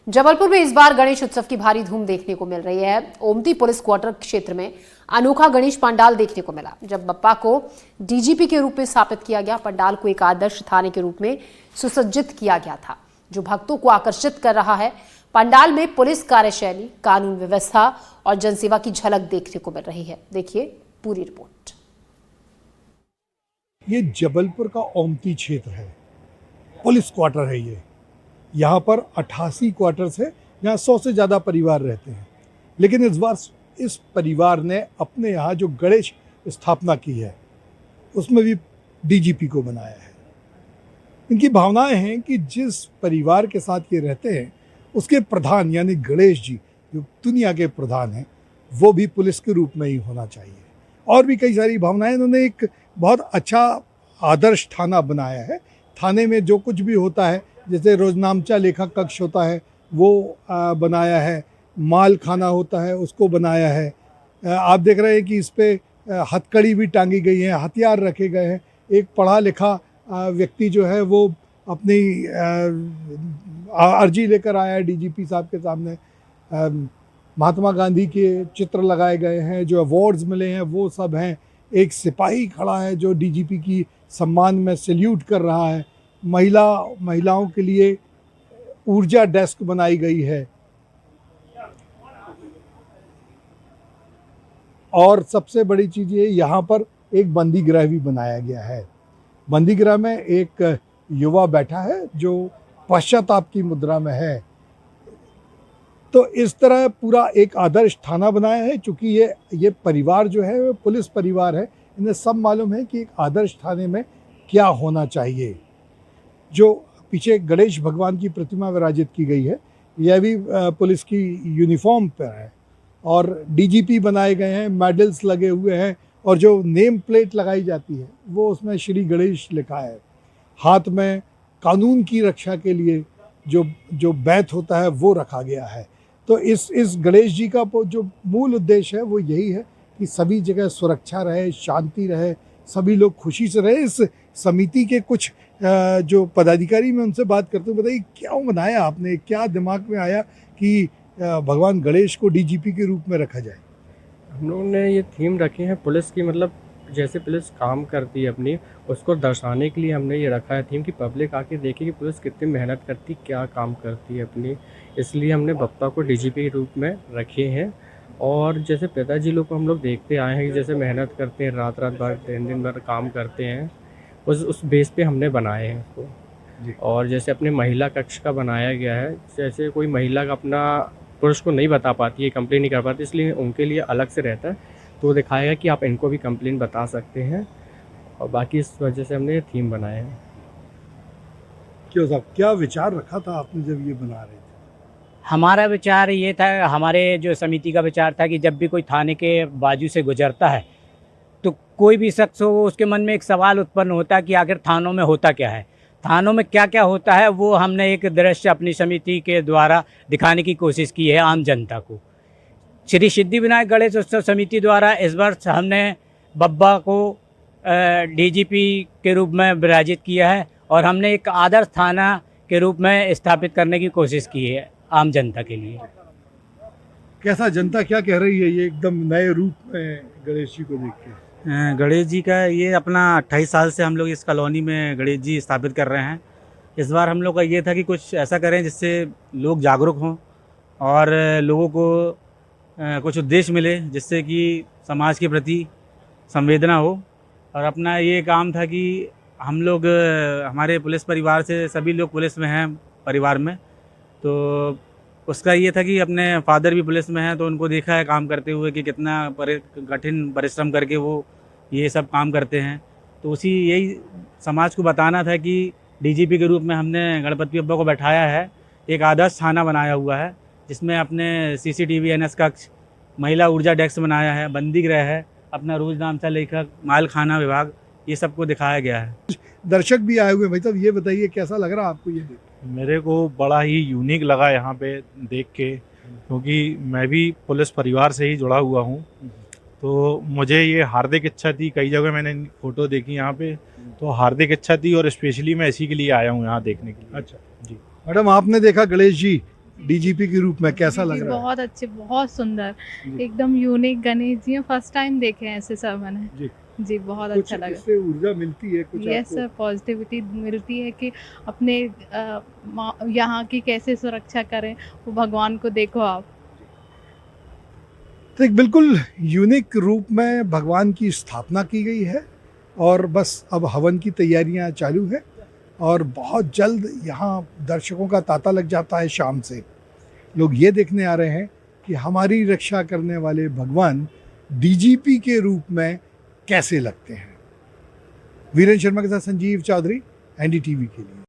जबलपुर में इस बार गणेश उत्सव की भारी धूम देखने को मिल रही है। ओमती पुलिस क्वार्टर क्षेत्र में अनोखा गणेश पंडाल देखने को मिला। जब बप्पा को डीजीपी के रूप में स्थापित किया गया, पंडाल को एक आदर्श थाने के रूप में सुसज्जित किया गया था, जो भक्तों को आकर्षित कर रहा है। पंडाल में पुलिस कार्यशैली, कानून व्यवस्था और जनसेवा की झलक देखने को मिल रही है। देखिए पूरी रिपोर्ट। ये जबलपुर का ओमती क्षेत्र है, पुलिस क्वार्टर है ये। यहाँ पर 88 क्वार्टर्स है, यहाँ 100 से ज़्यादा परिवार रहते हैं। लेकिन इस बार इस परिवार ने अपने यहाँ जो गणेश स्थापना की है, उसमें भी डीजीपी को बनाया है। इनकी भावनाएं हैं कि जिस परिवार के साथ ये रहते हैं, उसके प्रधान यानी गणेश जी, जो दुनिया के प्रधान हैं, वो भी पुलिस के रूप में ही होना चाहिए। और भी कई सारी भावनाएं। इन्होंने एक बहुत अच्छा आदर्श थाना बनाया है। थाने में जो कुछ भी होता है, जैसे रोजनामचा लेखा कक्ष होता है, वो बनाया है। माल खाना होता है, उसको बनाया है। आप देख रहे हैं कि इस पे हथकड़ी भी टांगी गई है, हथियार रखे गए हैं। एक पढ़ा लिखा व्यक्ति जो है वो अपनी अर्जी लेकर आया है डीजीपी साहब के सामने। महात्मा गांधी के चित्र लगाए गए हैं, जो अवार्ड्स मिले हैं वो सब हैं। एक सिपाही खड़ा है जो डीजीपी की सम्मान में सैल्यूट कर रहा है। महिलाओं के लिए ऊर्जा डेस्क बनाई गई है। और सबसे बड़ी चीज़ ये, यहाँ पर एक बंदी गृह भी बनाया गया है। बंदी गृह में एक युवा बैठा है जो पश्चाताप की मुद्रा में है। तो इस तरह पूरा एक आदर्श थाना बनाया है। चूँकि ये परिवार जो है वो पुलिस परिवार है, इन्हें सब मालूम है कि एक आदर्श थाने में क्या होना चाहिए। जो पीछे गणेश भगवान की प्रतिमा विराजित की गई है, यह भी पुलिस की यूनिफॉर्म पर है। और डीजीपी बनाए गए हैं, मेडल्स लगे हुए हैं, और जो नेम प्लेट लगाई जाती है वो उसमें श्री गणेश लिखा है। हाथ में कानून की रक्षा के लिए जो बैत होता है वो रखा गया है। तो इस गणेश जी का जो मूल उद्देश्य है वो यही है कि सभी जगह सुरक्षा रहे, शांति रहे, सभी लोग खुशी से रहे। इस समिति के कुछ जो पदाधिकारी, मैं उनसे बात करते हुए, बताइए क्या बनाया आपने, क्या दिमाग में आया कि भगवान गणेश को डीजीपी के रूप में रखा जाए? हम लोगों ने ये थीम रखी है पुलिस की, मतलब जैसे पुलिस काम करती है अपनी, उसको दर्शाने के लिए हमने ये रखा है थीम कि पब्लिक आके देखे कि पुलिस कितनी मेहनत करती, क्या काम करती है अपनी। इसलिए हमने बप्पा को डीजीपी के रूप में रखे हैं। और जैसे पिताजी लोग को हम लोग देखते आए हैं कि जैसे मेहनत करते हैं, रात भर दिन भर काम करते हैं, उस बेस पे हमने बनाए हैं उसको। और जैसे अपने महिला कक्ष का बनाया गया है, जैसे कोई महिला का अपना पुरुष को नहीं बता पाती है, कंप्लेन नहीं कर पाती, इसलिए उनके लिए अलग से रहता है। तो दिखाएगा कि आप इनको भी कंप्लेन बता सकते हैं। और बाकी इस वजह से हमने थीम बनाए हैं। क्यों साहब, क्या विचार रखा था आपने जब ये बना रहे थे? हमारा विचार ये था, हमारे जो समिति का विचार था कि जब भी कोई थाने के बाजू से गुजरता है तो कोई भी शख्स हो, उसके मन में एक सवाल उत्पन्न होता है कि आखिर थानों में होता क्या है, थानों में क्या क्या होता है। वो हमने एक दृश्य अपनी समिति के द्वारा दिखाने की कोशिश की है आम जनता को। श्री सिद्धिविनायक गणेश उत्सव समिति द्वारा इस वर्ष हमने बप्पा को डीजीपी के रूप में विराजित किया है, और हमने एक आदर्श थाना के रूप में स्थापित करने की कोशिश की है आम जनता के लिए। कैसा जनता क्या कह रही है ये एकदम नए रूप में गणेश जी को देख के? गणेश जी का ये अपना 28 साल से हम लोग इस कॉलोनी में गणेश जी स्थापित कर रहे हैं। इस बार हम लोग का ये था कि कुछ ऐसा करें जिससे लोग जागरूक हों और लोगों को कुछ उद्देश्य मिले, जिससे कि समाज के प्रति संवेदना हो। और अपना ये काम था कि हम लोग हमारे पुलिस परिवार से सभी लोग पुलिस में हैं परिवार में, तो उसका ये था कि अपने फादर भी पुलिस में हैं, तो उनको देखा है काम करते हुए कि कितना कठिन परिश्रम करके वो ये सब काम करते हैं। तो यही समाज को बताना था कि डीजीपी के रूप में हमने गणपति बप्पा को बैठाया है। एक आदर्श थाना बनाया हुआ है, जिसमें अपने सीसीटीवी एनएस कक्ष, महिला ऊर्जा डेस्क बनाया है, बंदी गृह है, अपना रोजनामचा लेखक, माल खाना विभाग, ये सबको दिखाया गया है। दर्शक भी आए हुए, भाई साहब ये बताइए कैसा लग रहा आपको ये देख? मेरे को बड़ा ही यूनिक लगा यहाँ पे देख के, क्योंकि मैं भी पुलिस परिवार से ही जुड़ा हुआ हूँ। तो मुझे ये हार्दिक इच्छा थी, कई जगह मैंने फ़ोटो देखी यहाँ पे, तो हार्दिक इच्छा थी और स्पेशली मैं इसी के लिए आया हूँ यहाँ देखने के लिए। अच्छा जी मैडम, आपने देखा गणेश जी, डीजीपी के रूप में कैसा जी, लग रहा है? बहुत अच्छे, बहुत सुंदर, जी। एकदम unique Ganesh ji first time देखे हैं ऐसे सब मैंने। जी। जी, बहुत कुछ अच्छा लगा। इससे ऊर्जा मिलती है कुछ यस आपको? सर, पॉजिटिविटी मिलती है कि अपने यहाँ की कैसे सुरक्षा करें, वो भगवान को देखो आप। तो एक बिल्कुल यूनिक रूप में भगवान की स्थापना की गई है और बस अब हवन की तैयारियां चालू है और बहुत जल्द यहाँ दर्शकों का तांता लग जाता है। शाम से लोग ये देखने आ रहे हैं कि हमारी रक्षा करने वाले भगवान डीजीपी के रूप में कैसे लगते हैं। वीरेंद्र शर्मा के साथ संजीव चौधरी, एनडीटीवी के लिए।